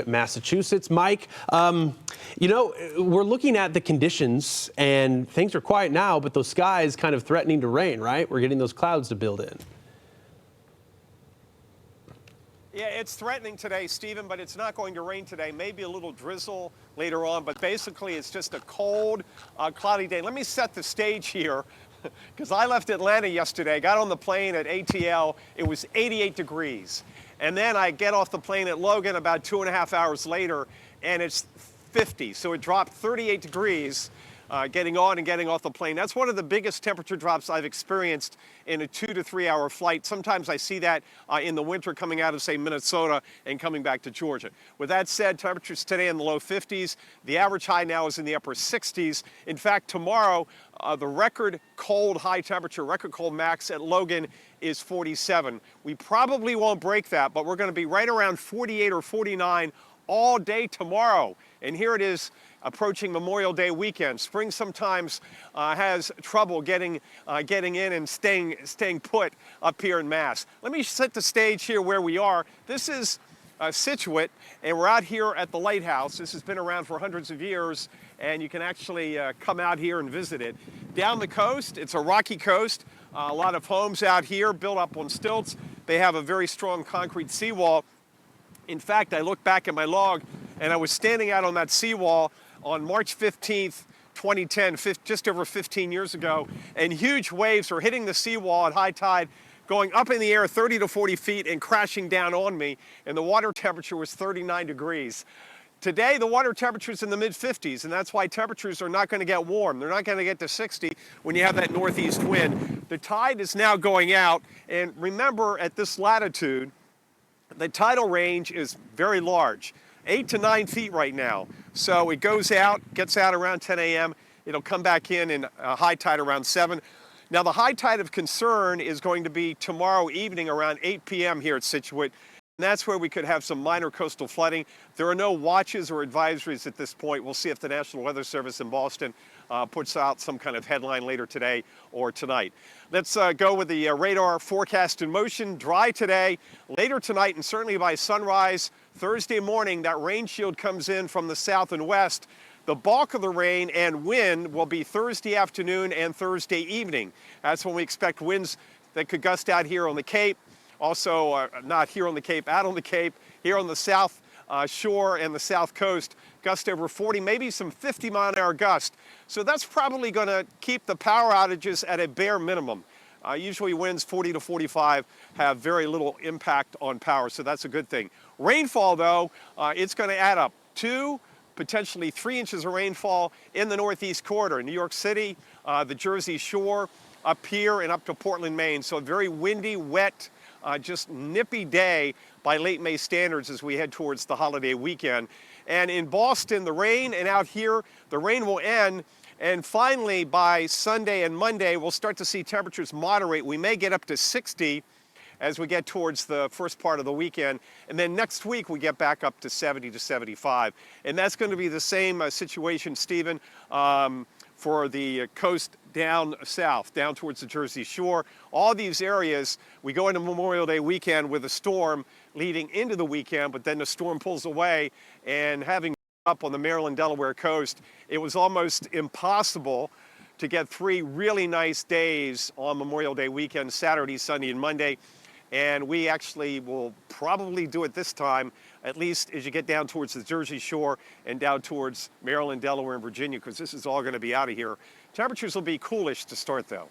Massachusetts. Mike, you know, we're looking at the conditions, and things are quiet now, but those skies kind of threatening to rain, right? We're getting those clouds to build in. Yeah, it's threatening today, Stephen, but it's not going to rain today. Maybe a little drizzle later on, but basically it's just a cold, cloudy day. Let me set the stage here, because I left Atlanta yesterday, got on the plane at ATL. It was 88 degrees. And then I get off the plane at Logan about 2.5 hours later, and it's 50. So it dropped 38 degrees. Getting on and getting off the plane. That's one of the biggest temperature drops I've experienced in a 2 to 3 hour flight. Sometimes I see that in the winter coming out of, say, Minnesota and coming back to Georgia. With that said, temperatures today in the low 50s. The average high now is in the upper 60s. In fact, tomorrow, the record cold high temperature, record cold max at Logan is 47. We probably won't break that, but we're going to be right around 48 or 49 all day tomorrow. And here it is, approaching Memorial Day weekend. Spring sometimes has trouble getting in and staying put up here in Mass. Let me set the stage here where we are. This is Scituate, and we're out here at the lighthouse. This has been around for hundreds of years, and you can actually come out here and visit it. Down the coast, it's a rocky coast. A lot of homes out here built up on stilts. They have a very strong concrete seawall. In fact, I look back at my log, and I was standing out on that seawall on March 15th, 2010, just over 15 years ago, and huge waves were hitting the seawall at high tide, going up in the air 30 to 40 feet and crashing down on me, and the water temperature was 39 degrees. Today, the water temperature is in the mid-50s, and that's why temperatures are not going to get warm. They're not going to get to 60 when you have that northeast wind. The tide is now going out, and remember, at this latitude, the tidal range is very large. 8 to 9 feet right now. So it goes out, gets out around 10 a.m. It'll come back in high tide around 7. Now the high tide of concern is going to be tomorrow evening around 8 p.m. here at Scituate. And that's where we could have some minor coastal flooding. There are no watches or advisories at this point. We'll see if the National Weather Service in Boston puts out some kind of headline later today or tonight. Let's go with the radar forecast in motion. Dry today, later tonight, and certainly by sunrise Thursday morning, that rain shield comes in from the south and west. The bulk of the rain and wind will be Thursday afternoon and Thursday evening. That's when we expect winds that could gust out here on the Cape. Also, not here on the Cape, out on the Cape, here on the south shore and the south coast, gust over 40, maybe some 50-mile-an-hour gust. So that's probably going to keep the power outages at a bare minimum. Usually winds 40 to 45 have very little impact on power, so that's a good thing. Rainfall, though, it's going to add up. 2, potentially 3 inches of rainfall in the northeast corridor, New York City, the Jersey Shore, up here and up to Portland, Maine. So a very windy, wet, just nippy day by late May standards as we head towards the holiday weekend. And in Boston, the rain, and out here, the rain will end. And finally, by Sunday and Monday, we'll start to see temperatures moderate. We may get up to 60 as we get towards the first part of the weekend. And then next week, we get back up to 70 to 75. And that's going to be the same situation, Stephen, for the coast down south, down towards the Jersey Shore. All these areas, we go into Memorial Day weekend with a storm leading into the weekend, but then the storm pulls away, and having up on the Maryland-Delaware coast, it was almost impossible to get 3 really nice days on Memorial Day weekend, Saturday, Sunday, and Monday. And we actually will probably do it this time, at least as you get down towards the Jersey Shore and down towards Maryland, Delaware, and Virginia, because this is all going to be out of here. Temperatures will be coolish to start, though.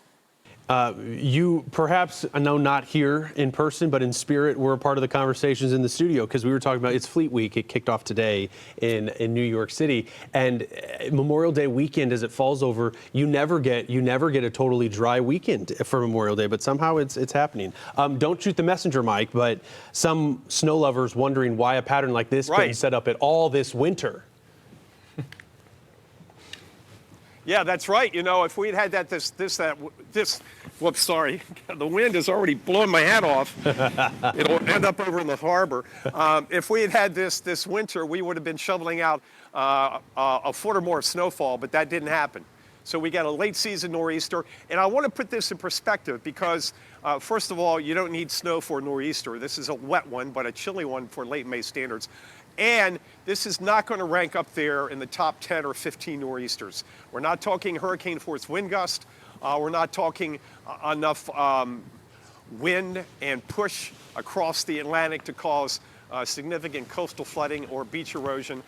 You perhaps, I know not here in person, but in spirit, were a part of the conversations in the studio, because we were talking about it's Fleet Week. It kicked off today in New York City, and Memorial Day weekend, as it falls over, you never get a totally dry weekend for Memorial Day, but somehow it's happening. Don't shoot the messenger, Mike, but some snow lovers wondering why a pattern like this couldn't set up at all this winter. Yeah, that's right. You know, if we'd had that, whoops, sorry. The wind is already blowing my hat off. It'll end up over in the harbor. If we had had this winter, we would have been shoveling out a foot or more of snowfall, but that didn't happen. So we got a late season nor'easter. And I want to put this in perspective because, first of all, you don't need snow for a nor'easter. This is a wet one, but a chilly one for late May standards. And this is not going to rank up there in the top 10 or 15 nor'easters. We're not talking hurricane force wind gust. We're not talking enough wind and push across the Atlantic to cause significant coastal flooding or beach erosion.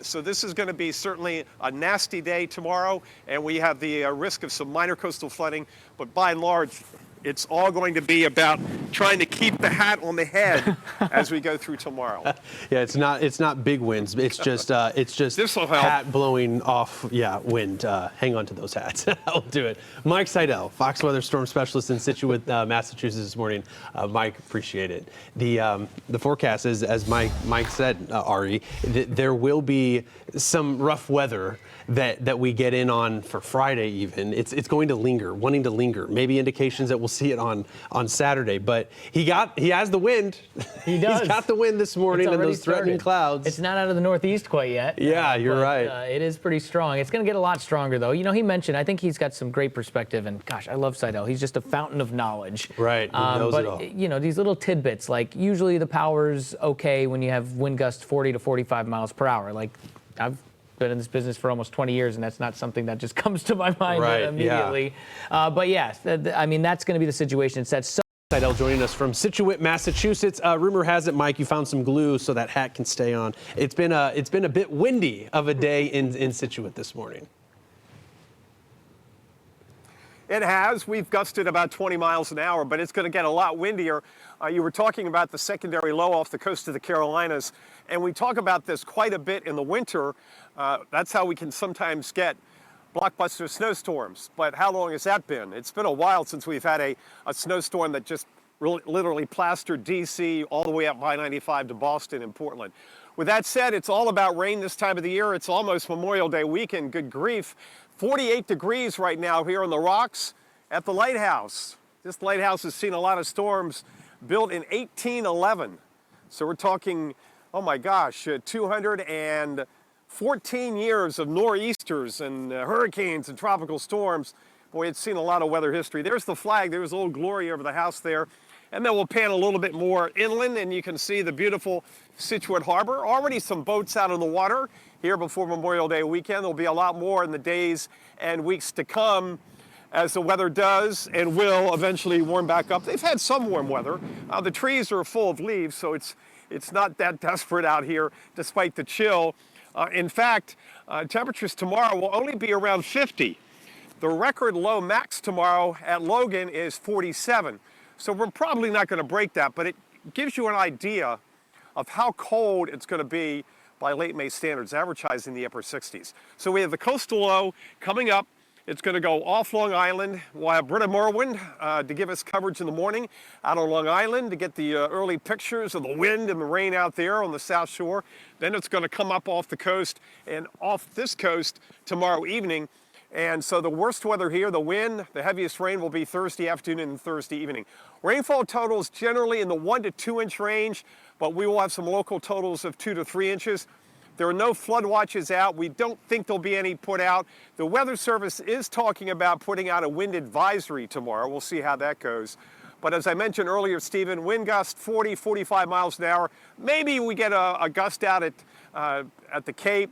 So this is going to be certainly a nasty day tomorrow, and we have the risk of some minor coastal flooding, but by and large, it's all going to be about trying to keep the hat on the head as we go through tomorrow. Yeah, it's not big winds. It's just This'll help. hat blowing off. Yeah, wind. Hang on to those hats. I'll do it. Mike Seidel, Fox Weather Storm Specialist in Scituate, Massachusetts this morning. Mike, appreciate it. The forecast is, as Mike said, Ari, there will be some rough weather that we get in on for Friday even. It's going to linger, wanting to linger. Maybe indications that we'll see it on Saturday. But he has the wind. He does. He's got the wind this morning and those threatening clouds. It's not out of the northeast quite yet. Yeah, you're right. It is pretty strong. It's going to get a lot stronger, though. You know, he mentioned, I think he's got some great perspective. And gosh, I love Seidel. He's just a fountain of knowledge. Right. He knows it all. But, you know, these little tidbits, like usually the power's okay when you have wind gusts 40 to 45 miles per hour. Like, I've been in this business for almost 20 years, and that's not something that just comes to my mind immediately. Yeah. But yes, I mean, that's going to be the situation. It's that. Seidel joining us from Scituate, Massachusetts. Rumor has it, Mike, you found some glue so that hat can stay on. It's been a bit windy of a day in Scituate this morning. It has. We've gusted about 20 miles an hour, but it's going to get a lot windier. You were talking about the secondary low off the coast of the Carolinas, and we talk about this quite a bit in the winter. That's how we can sometimes get blockbuster snowstorms. But how long has that been? It's been a while since we've had a snowstorm that just literally plastered D.C. all the way up I-95 to Boston and Portland. With that said, it's all about rain this time of the year. It's almost Memorial Day weekend. Good grief. 48 degrees right now here on the rocks at the lighthouse. This lighthouse has seen a lot of storms, built in 1811. So we're talking, oh my gosh, 214 years of nor'easters and hurricanes and tropical storms. Boy, it's seen a lot of weather history. There's the flag. There's Old Glory over the house there. And then we'll pan a little bit more inland, and you can see the beautiful Scituate Harbor. Already some boats out on the water here before Memorial Day weekend. There'll be a lot more in the days and weeks to come as the weather does and will eventually warm back up. They've had some warm weather. The trees are full of leaves, so it's not that desperate out here despite the chill. In fact, temperatures tomorrow will only be around 50. The record low max tomorrow at Logan is 47. So we're probably not going to break that, but it gives you an idea of how cold it's going to be by late May standards, advertising the upper 60s. So we have the coastal low coming up. It's going to go off Long Island. We'll have Britta Merwin to give us coverage in the morning out on Long Island to get the early pictures of the wind and the rain out there on the South Shore. Then it's going to come up off the coast and off this coast tomorrow evening. And so the worst weather here, the wind, the heaviest rain will be Thursday afternoon and Thursday evening. Rainfall totals generally in the 1 to 2 inch range, but we will have some local totals of 2 to 3 inches. There are no flood watches out. We don't think there'll be any put out. The Weather Service is talking about putting out a wind advisory tomorrow. We'll see how that goes. But as I mentioned earlier, Stephen, wind gust 40, 45 miles an hour. Maybe we get a gust out at the Cape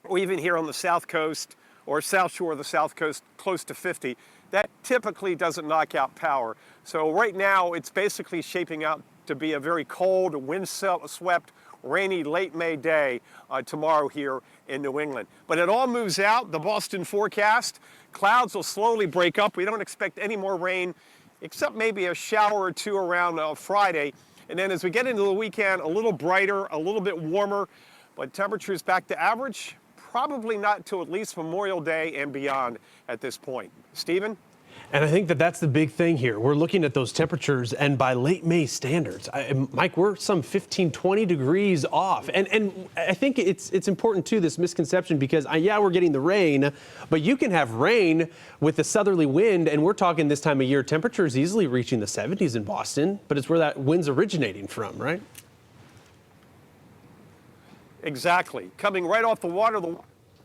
or even here on the South Coast or South Shore of the South Coast, close to 50. That typically doesn't knock out power. So right now, it's basically shaping out to be a very cold, wind-swept, rainy late May day tomorrow here in New England. But it all moves out. The Boston forecast, clouds will slowly break up. We don't expect any more rain, except maybe a shower or two around Friday. And then as we get into the weekend, a little brighter, a little bit warmer, but temperatures back to average. Probably not until at least Memorial Day and beyond at this point. Stephen? And I think that's the big thing here. We're looking at those temperatures, and by late May standards, Mike, we're some 15, 20 degrees off. And I think it's important, too, this misconception, because, yeah, we're getting the rain, but you can have rain with the southerly wind, and we're talking this time of year, temperatures easily reaching the 70s in Boston, but it's where that wind's originating from, right? Exactly. Coming right off the water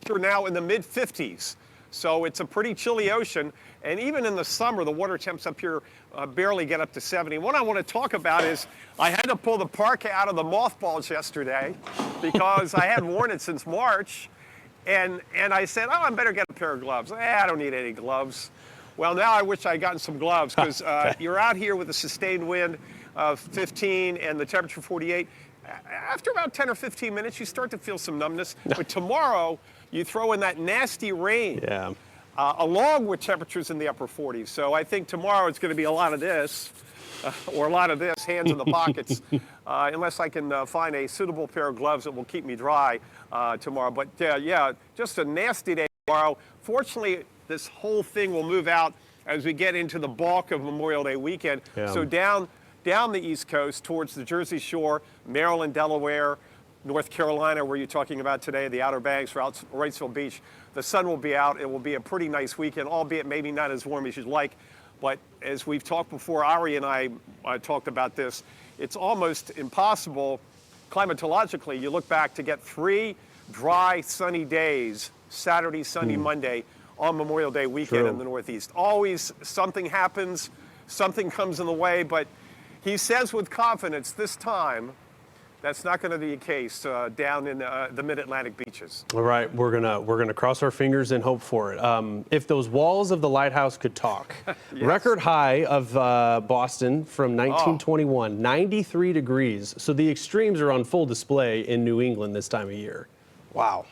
now in the mid-50s. So it's a pretty chilly ocean. And even in the summer, the water temps up here barely get up to 70. What I want to talk about is I had to pull the parka out of the mothballs yesterday because I hadn't worn it since March. And I said, oh, I better get a pair of gloves. I don't need any gloves. Well, now I wish I'd gotten some gloves because you're out here with a sustained wind of 15 and the temperature 48. After about 10 or 15 minutes, you start to feel some numbness. But tomorrow, you throw in that nasty rain, along with temperatures in the upper 40s. So I think tomorrow it's going to be a lot of this, or a lot of this, hands in the pockets, unless I can find a suitable pair of gloves that will keep me dry tomorrow. But yeah, just a nasty day tomorrow. Fortunately, this whole thing will move out as we get into the bulk of Memorial Day weekend. So down the East Coast towards the Jersey Shore, Maryland, Delaware, North Carolina, where you're talking about today, the Outer Banks, Wrightsville Beach, the sun will be out. It will be a pretty nice weekend, albeit maybe not as warm as you'd like. But as we've talked before, Ari and I talked about this, it's almost impossible climatologically. You look back to get 3 dry, sunny days, Saturday, Sunday, Monday, on Memorial Day weekend in the Northeast. Always something happens, something comes in the way, but he says with confidence this time, that's not going to be the case down in the mid-Atlantic beaches. All right, we're gonna cross our fingers and hope for it. If those walls of the lighthouse could talk, record high of Boston from 1921, 93 degrees. So the extremes are on full display in New England this time of year. Wow.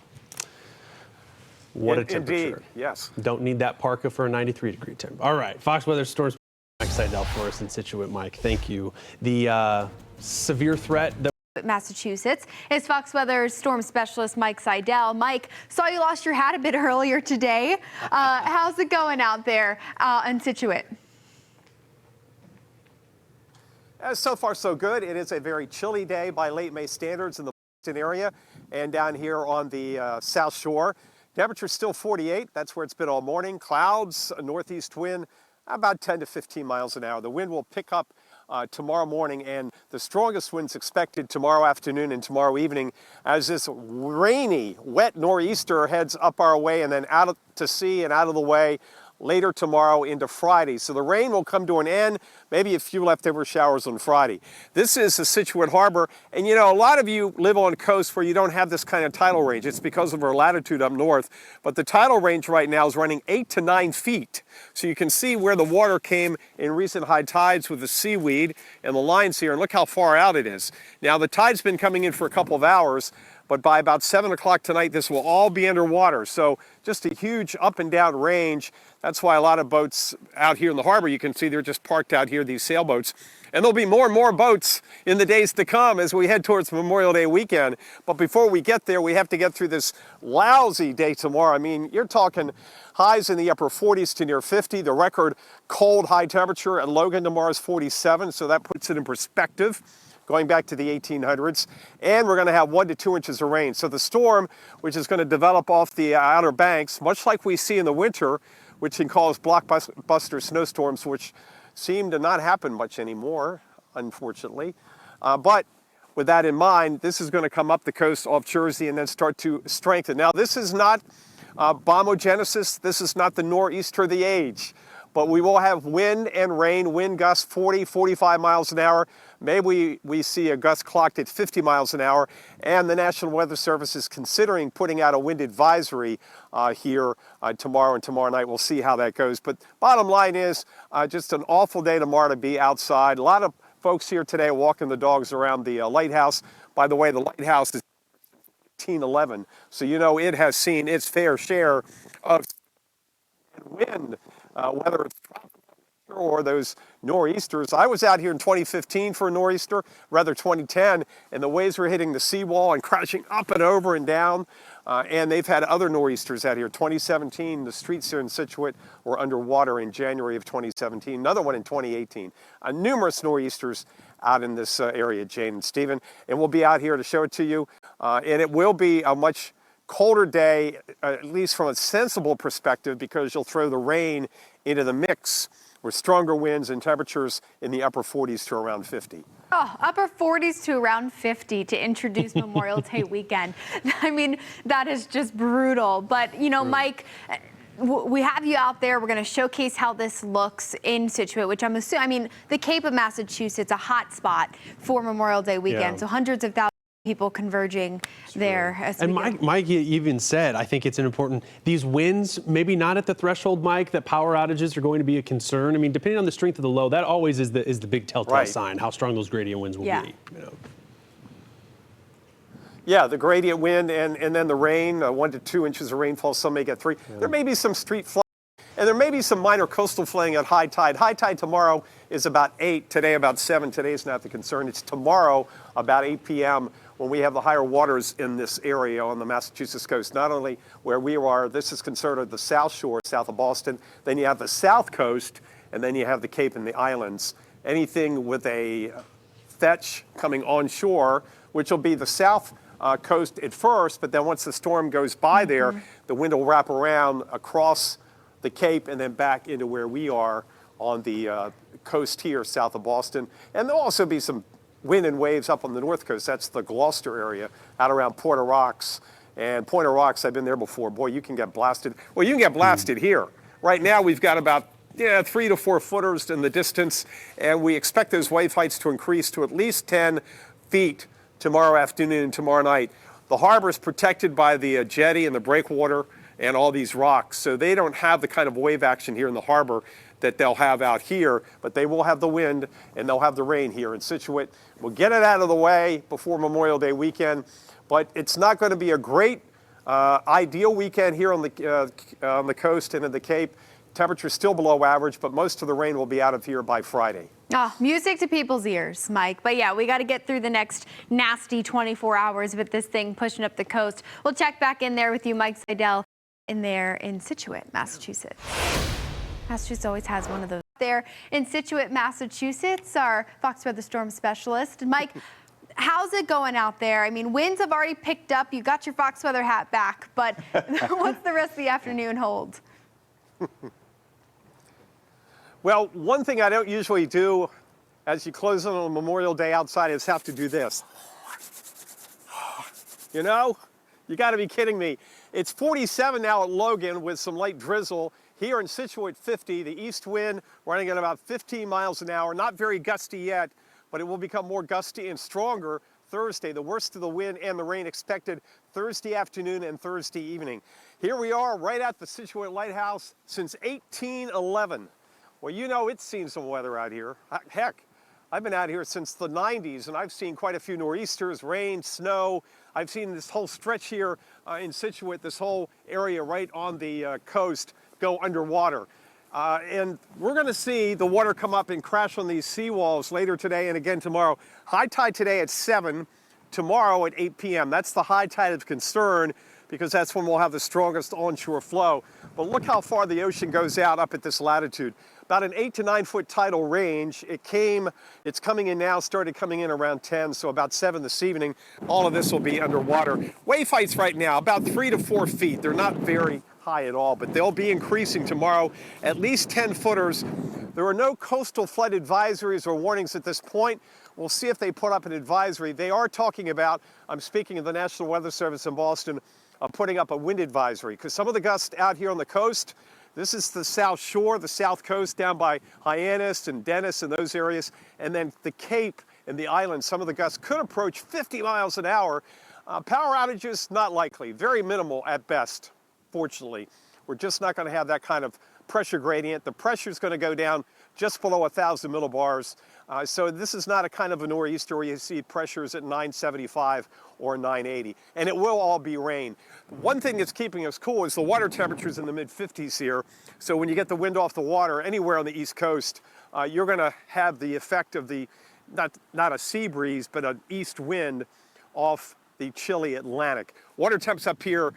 What a temperature. Indeed, yes. Don't need that parka for a 93-degree temp. All right, Fox Weather Storms. Mike Seidel for us in Scituate. Mike, thank you. The severe threat that Massachusetts is Fox Weather's storm specialist Mike Seidel. Mike, saw you lost your hat a bit earlier today. How's it going out there in Scituate? So far, so good. It is a very chilly day by late May standards in the Boston area and down here on the South Shore. Temperature still 48. That's where it's been all morning. Clouds, a northeast wind, about 10 to 15 miles an hour. The wind will pick up tomorrow morning, and the strongest winds expected tomorrow afternoon and tomorrow evening as this rainy, wet nor'easter heads up our way and then out to sea and out of the way later tomorrow into Friday. So the rain will come to an end, maybe a few leftover showers on Friday. This is the Scituate Harbor, and you know, a lot of you live on coasts where you don't have this kind of tidal range. It's because of our latitude up north, but the tidal range right now is running 8 to 9 feet. So you can see where the water came in recent high tides with the seaweed and the lines here, and look how far out it is. Now the tide's been coming in for a couple of hours, but by about 7 o'clock tonight, this will all be underwater. So just a huge up and down range. That's why a lot of boats out here in the harbor, you can see they're just parked out here, these sailboats. And there'll be more and more boats in the days to come as we head towards Memorial Day weekend. But before we get there, we have to get through this lousy day tomorrow. I mean, you're talking highs in the upper 40s to near 50. The record cold high temperature at Logan tomorrow is 47, so that puts it in perspective, going back to the 1800s, and we're going to have 1 to 2 inches of rain. So the storm, which is going to develop off the Outer Banks, much like we see in the winter, which can cause blockbuster snowstorms, which seem to not happen much anymore, unfortunately. But with that in mind, this is going to come up the coast off Jersey and then start to strengthen. Now, this is not bombogenesis. This is not the nor'easter of the age. But we will have wind and rain, wind gusts 40, 45 miles an hour. Maybe we see a gust clocked at 50 miles an hour. And the National Weather Service is considering putting out a wind advisory here tomorrow and tomorrow night. We'll see how that goes. But bottom line is just an awful day tomorrow to be outside. A lot of folks here today walking the dogs around the lighthouse. By the way, the lighthouse is 1811. So you know it has seen its fair share of wind. Whether it's tropical or those nor'easters. I was out here in 2015 for a nor'easter, rather 2010, and the waves were hitting the seawall and crashing up and over and down. And they've had other nor'easters out here. 2017, the streets here in Scituate were underwater in January of 2017. Another one in 2018. Numerous nor'easters out in this area, Jane and Stephen. And we'll be out here to show it to you. And it will be a much colder day, at least from a sensible perspective, because you'll throw the rain into the mix with stronger winds and temperatures in the upper 40s to around 50. Oh, upper 40s to around 50 to introduce Memorial Day weekend. I mean, that is just brutal. But, you know, Mike, we have you out there. We're going to showcase how this looks in Scituate, which I'm assuming, I mean, the Cape of Massachusetts, a hot spot for Memorial Day weekend. Yeah. So hundreds of thousands of people converging there. And Mike even said, I think it's an important, these winds, maybe not at the threshold, Mike, that power outages are going to be a concern. I mean, depending on the strength of the low, that always is the big telltale sign, how strong those gradient winds will be. You know? Yeah, the gradient wind and then the rain, 1 to 2 inches of rainfall, some may get 3. Yeah. There may be some street flooding, and there may be some minor coastal flooding at high tide. High tide tomorrow is about 8, today about 7. Today is not the concern. It's tomorrow about 8 p.m. when we have the higher waters in this area on the Massachusetts coast. Not only where we are, this is considered the South Shore, south of Boston. Then you have the South Coast, and then you have the Cape and the islands. Anything with a fetch coming onshore, which will be the South coast at first, but then once the storm goes by there, the wind will wrap around across the Cape and then back into where we are on the coast here south of Boston. And there'll also be some wind and waves up on the north coast. That's the Gloucester area out around Port of Rocks. And Point of Rocks, I've been there before. Boy, you can get blasted. Well, you can get blasted here. Right now we've got about 3 to 4 footers in the distance, and we expect those wave heights to increase to at least 10 feet tomorrow afternoon and tomorrow night. The harbor is protected by the jetty and the breakwater and all these rocks, so they don't have the kind of wave action here in the harbor that they'll have out here, but they will have the wind and they'll have the rain here in Scituate. We'll get it out of the way before Memorial Day weekend, but it's not going to be a great ideal weekend here on the coast and in the Cape. Temperature's still below average, but most of the rain will be out of here by Friday. Oh, music to people's ears, Mike. But yeah, we got to get through the next nasty 24 hours with this thing pushing up the coast. We'll check back in there with you, Mike Seidel, in there in Scituate, Massachusetts. Massachusetts always has one of those. There in Scituate, Massachusetts, our Fox Weather Storm specialist. Mike, how's it going out there? I mean, winds have already picked up. You got your Fox Weather hat back, but what's the rest of the afternoon hold? Well, one thing I don't usually do as you close on Memorial Day outside is have to do this. You know, you got to be kidding me. It's 47 now at Logan with some light drizzle. Here in Scituate, 50. The east wind running at about 15 miles an hour. Not very gusty yet, but it will become more gusty and stronger Thursday. The worst of the wind and the rain expected Thursday afternoon and Thursday evening. Here we are right at the Scituate Lighthouse since 1811. Well, you know, it's seen some weather out here. Heck, I've been out here since the 90s, and I've seen quite a few nor'easters, rain, snow. I've seen this whole stretch here in Scituate, this whole area right on the coast go underwater. And we're going to see the water come up and crash on these seawalls later today and again tomorrow. High tide today at 7, tomorrow at 8 p.m. That's the high tide of concern, because that's when we'll have the strongest onshore flow. But look how far the ocean goes out up at this latitude. About an 8 to 9 foot tidal range. It's coming in now, started coming in around 10, so about 7 this evening. All of this will be underwater. Wave heights right now, about 3 to 4 feet. They're not very high at all, but they'll be increasing tomorrow, at least 10 footers. There are no coastal flood advisories or warnings at this point. We'll see if they put up an advisory. They are talking about, I'm speaking of the National Weather Service in Boston, putting up a wind advisory, because some of the gusts out here on the coast, this is the South Shore, the South Coast down by Hyannis and Dennis and those areas, and then the Cape and the islands, some of the gusts could approach 50 miles an hour. Power outages, not likely, very minimal at best, fortunately. We're just not going to have that kind of pressure gradient. The pressure is going to go down just below 1,000 millibars. So this is not a kind of a nor'easter where you see pressures at 975 or 980. And it will all be rain. One thing that's keeping us cool is the water temperatures in the mid-50s here. So when you get the wind off the water anywhere on the East Coast, you're going to have the effect of the, not a sea breeze, but an east wind off the chilly Atlantic. Water temps up here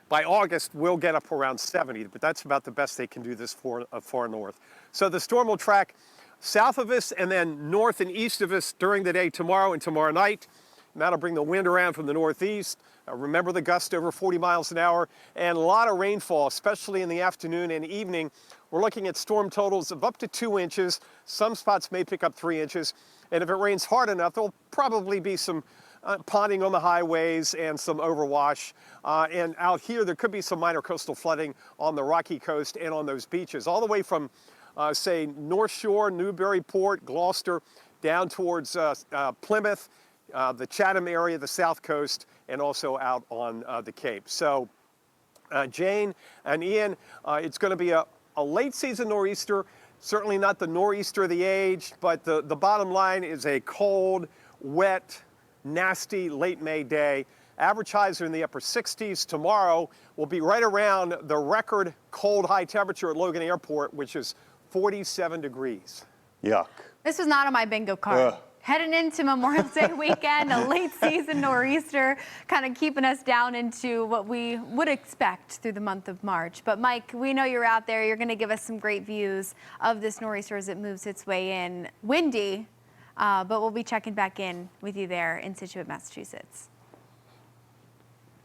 by August will get up around 70, but that's about the best they can do this far north. So the storm will track south of us and then north and east of us during the day tomorrow and tomorrow night. And that'll bring the wind around from the northeast. Remember the gust over 40 miles an hour and a lot of rainfall, especially in the afternoon and evening. We're looking at storm totals of up to 2 inches. Some spots may pick up 3 inches. And if it rains hard enough, there'll probably be some ponding on the highways and some overwash. And out here, there could be some minor coastal flooding on the Rocky Coast and on those beaches, all the way from, say, North Shore, Newburyport, Gloucester, down towards Plymouth, the Chatham area, the South Coast, and also out on the Cape. So, Jane and Ian, it's going to be a late season nor'easter, certainly not the nor'easter of the age, but the bottom line is a cold, wet, nasty late May day. Average highs are in the upper 60s. Tomorrow will be right around the record cold high temperature at Logan Airport, which is 47 degrees. Yuck. This was not on my bingo card. Ugh. Heading into Memorial Day weekend, a late season nor'easter, kind of keeping us down into what we would expect through the month of March. But Mike, we know you're out there. You're going to give us some great views of this nor'easter as it moves its way in. Windy, but we'll be checking back in with you there in Scituate, Massachusetts.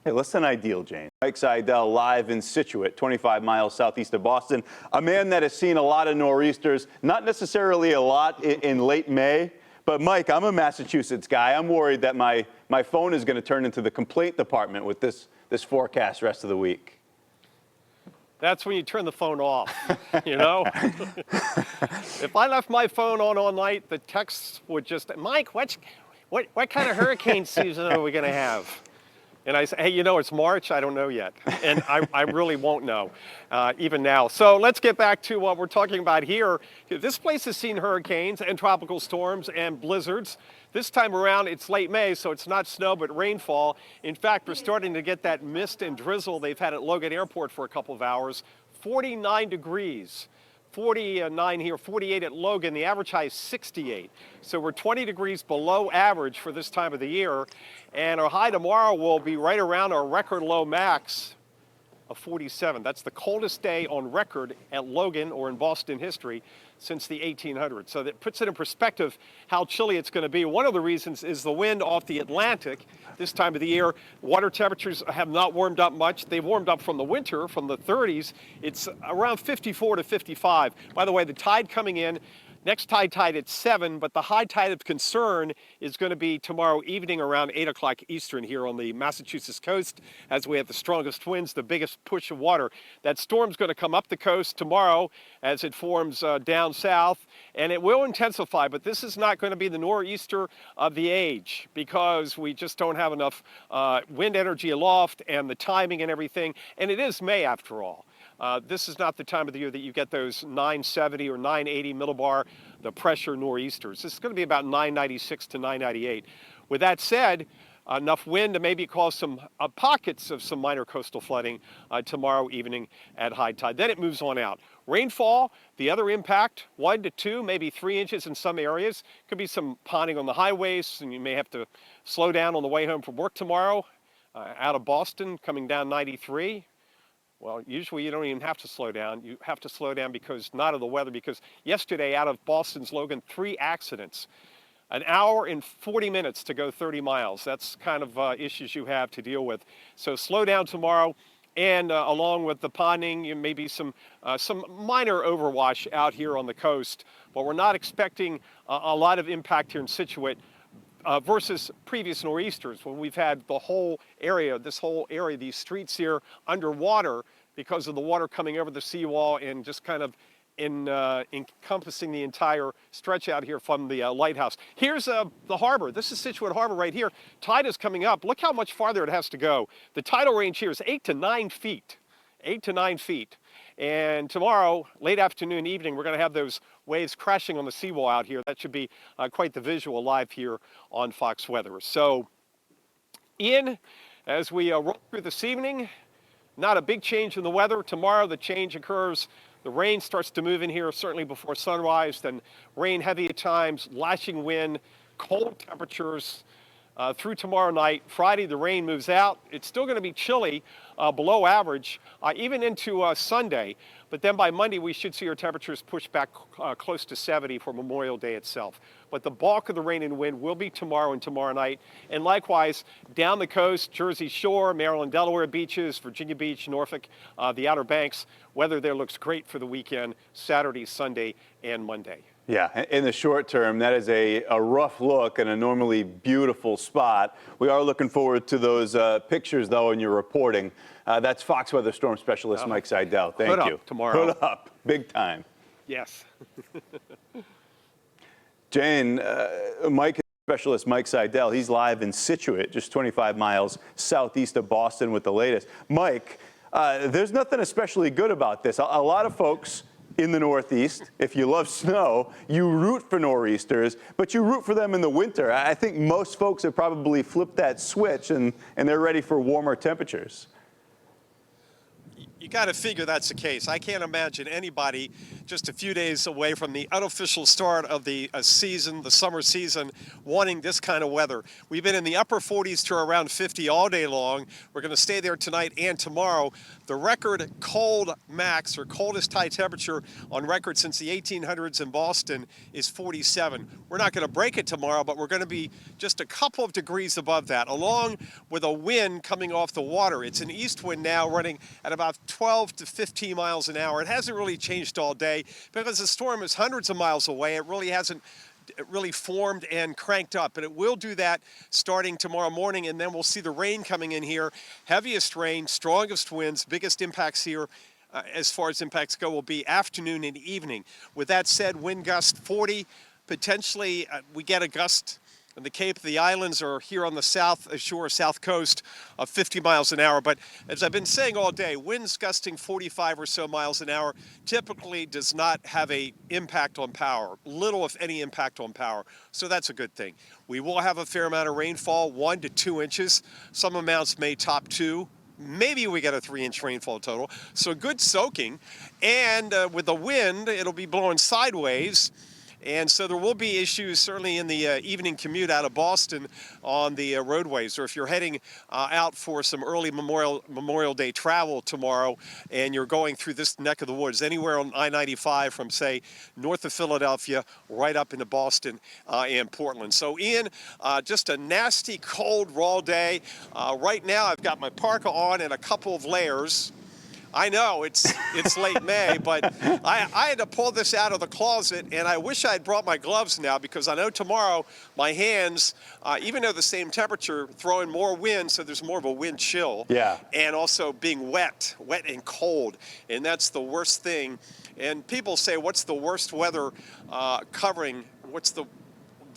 Hey, less than ideal, Jane. Mike Seidel live in Scituate, 25 miles southeast of Boston. A man that has seen a lot of nor'easters, not necessarily a lot in late May. But Mike, I'm a Massachusetts guy. I'm worried that my phone is going to turn into the complaint department with this forecast rest of the week. That's when you turn the phone off, you know? If I left my phone on all night, the texts would just, Mike, what kind of hurricane season are we going to have? And I say, hey, you know, it's March. I don't know yet. And I really won't know, even now. So let's get back to what we're talking about here. This place has seen hurricanes and tropical storms and blizzards. This time around, it's late May, so it's not snow, but rainfall. In fact, we're starting to get that mist and drizzle they've had at Logan Airport for a couple of hours. 49 degrees. 49 here, 48 at Logan. The average high is 68. So we're 20 degrees below average for this time of the year. And our high tomorrow will be right around our record low max of 47. That's the coldest day on record at Logan or in Boston history since the 1800s. So that puts it in perspective how chilly it's going to be. One of the reasons is the wind off the Atlantic this time of the year. Water temperatures have not warmed up much. They've warmed up from the winter, from the 30s. It's around 54 to 55. By the way, the tide coming in, next high tide at 7, but the high tide of concern is going to be tomorrow evening around 8 o'clock Eastern here on the Massachusetts coast as we have the strongest winds, the biggest push of water. That storm's going to come up the coast tomorrow as it forms down south, and it will intensify, but this is not going to be the nor'easter of the age because we just don't have enough wind energy aloft and the timing and everything, and it is May after all. This is not the time of the year that you get those 970 or 980 millibar, the pressure nor'easters. This is going to be about 996 to 998. With that said, enough wind to maybe cause some pockets of some minor coastal flooding tomorrow evening at high tide. Then it moves on out. Rainfall, the other impact, 1 to 2, maybe 3 inches in some areas. Could be some ponding on the highways, and you may have to slow down on the way home from work tomorrow. Out of Boston, coming down 93. Well, usually you don't even have to slow down. You have to slow down because not of the weather, because yesterday out of Boston's Logan, 3 accidents. An hour and 40 minutes to go 30 miles. That's kind of issues you have to deal with. So slow down tomorrow, and along with the ponding, maybe some minor overwash out here on the coast. But we're not expecting a lot of impact here in Scituate. Versus previous nor'easters when we've had the whole area, these streets here underwater because of the water coming over the seawall and just kind of encompassing the entire stretch out here from the lighthouse. Here's the harbor. This is Scituate Harbor right here. Tide is coming up. Look how much farther it has to go. The tidal range here is 8 to 9 feet. 8 to 9 feet. And tomorrow, late afternoon, evening, we're going to have those waves crashing on the seawall out here. That should be quite the visual live here on Fox Weather. So, Ian, as we roll through this evening, not a big change in the weather. Tomorrow, the change occurs. The rain starts to move in here, certainly before sunrise. Then rain heavy at times, lashing wind, cold temperatures. Through tomorrow night. Friday, the rain moves out. It's still going to be chilly, below average, even into Sunday. But then by Monday, we should see our temperatures push back close to 70 for Memorial Day itself. But the bulk of the rain and wind will be tomorrow and tomorrow night. And likewise, down the coast, Jersey Shore, Maryland, Delaware beaches, Virginia Beach, Norfolk, the Outer Banks, weather there looks great for the weekend, Saturday, Sunday, and Monday. Yeah, in the short term, that is a rough look and a normally beautiful spot. We are looking forward to those pictures, though, in your reporting. That's Fox Weather Storm Specialist Mike Seidel. Thank Hood you. up tomorrow. Hood up, big time. Yes. Jane, Specialist Mike Seidel, he's live in Scituate, just 25 miles southeast of Boston with the latest. Mike, there's nothing especially good about this. A lot of folks in the Northeast, if you love snow, you root for nor'easters, but you root for them in the winter. I think most folks have probably flipped that switch and they're ready for warmer temperatures. You got to figure that's the case. I can't imagine anybody just a few days away from the unofficial start of the season, the summer season, wanting this kind of weather. We've been in the upper 40s to around 50 all day long. We're going to stay there tonight and tomorrow. The record cold max, or coldest high temperature on record since the 1800s in Boston, is 47. We're not going to break it tomorrow, but we're going to be just a couple of degrees above that, along with a wind coming off the water. It's an east wind now running at about 12 to 15 miles an hour. It hasn't really changed all day because the storm is hundreds of miles away. It really hasn't formed and cranked up, but it will do that starting tomorrow morning, and then we'll see the rain coming in here. Heaviest rain, strongest winds, biggest impacts here as far as impacts go will be afternoon and evening. With that said, wind gust 40, potentially we get a gust in the Cape of the Islands or here on the south shore, south coast of 50 miles an hour. But as I've been saying all day, winds gusting 45 or so miles an hour typically does not have an impact on power, little if any impact on power. So that's a good thing. We will have a fair amount of rainfall, 1 to 2 inches. Some amounts may top 2. Maybe we get a 3-inch rainfall total. So good soaking. And with the wind, it'll be blowing sideways. And so there will be issues certainly in the evening commute out of Boston on the roadways, or if you're heading out for some early Memorial Day travel tomorrow and you're going through this neck of the woods, anywhere on I-95 from, say, north of Philadelphia right up into Boston and Portland. So, Ian, just a nasty, cold, raw day. Right now I've got my parka on and a couple of layers. I know it's late May, but I had to pull this out of the closet, and I wish I had brought my gloves now because I know tomorrow my hands, even though the same temperature, throwing more wind, so there's more of a wind chill. Yeah. And also being wet and cold, and that's the worst thing. And people say, what's the worst weather covering? What's the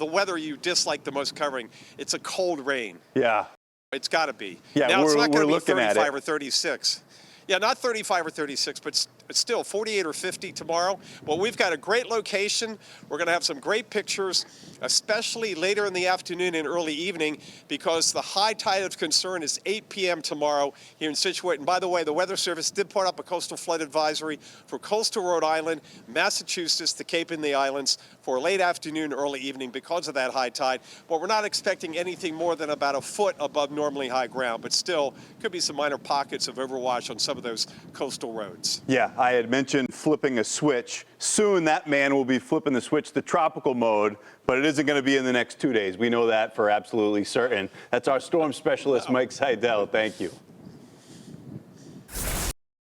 weather you dislike the most covering? It's a cold rain. Yeah. It's got to be. Yeah, now, it's not going to be 35 or 36. Yeah, not 35 or 36, but still 48 or 50 tomorrow. Well, we've got a great location. We're going to have some great pictures, especially later in the afternoon and early evening, because the high tide of concern is 8 p.m. tomorrow here in Scituate. And by the way, the Weather Service did put up a coastal flood advisory for coastal Rhode Island, Massachusetts, the Cape and the Islands for late afternoon, early evening because of that high tide. But we're not expecting anything more than about a foot above normally high ground, but still could be some minor pockets of overwash on some of those coastal roads. Yeah, I had mentioned flipping a switch. Soon that man will be flipping the switch to tropical mode, but it isn't going to be in the next 2 days. We know that for absolutely certain. That's our storm specialist, Mike Seidel. Thank you.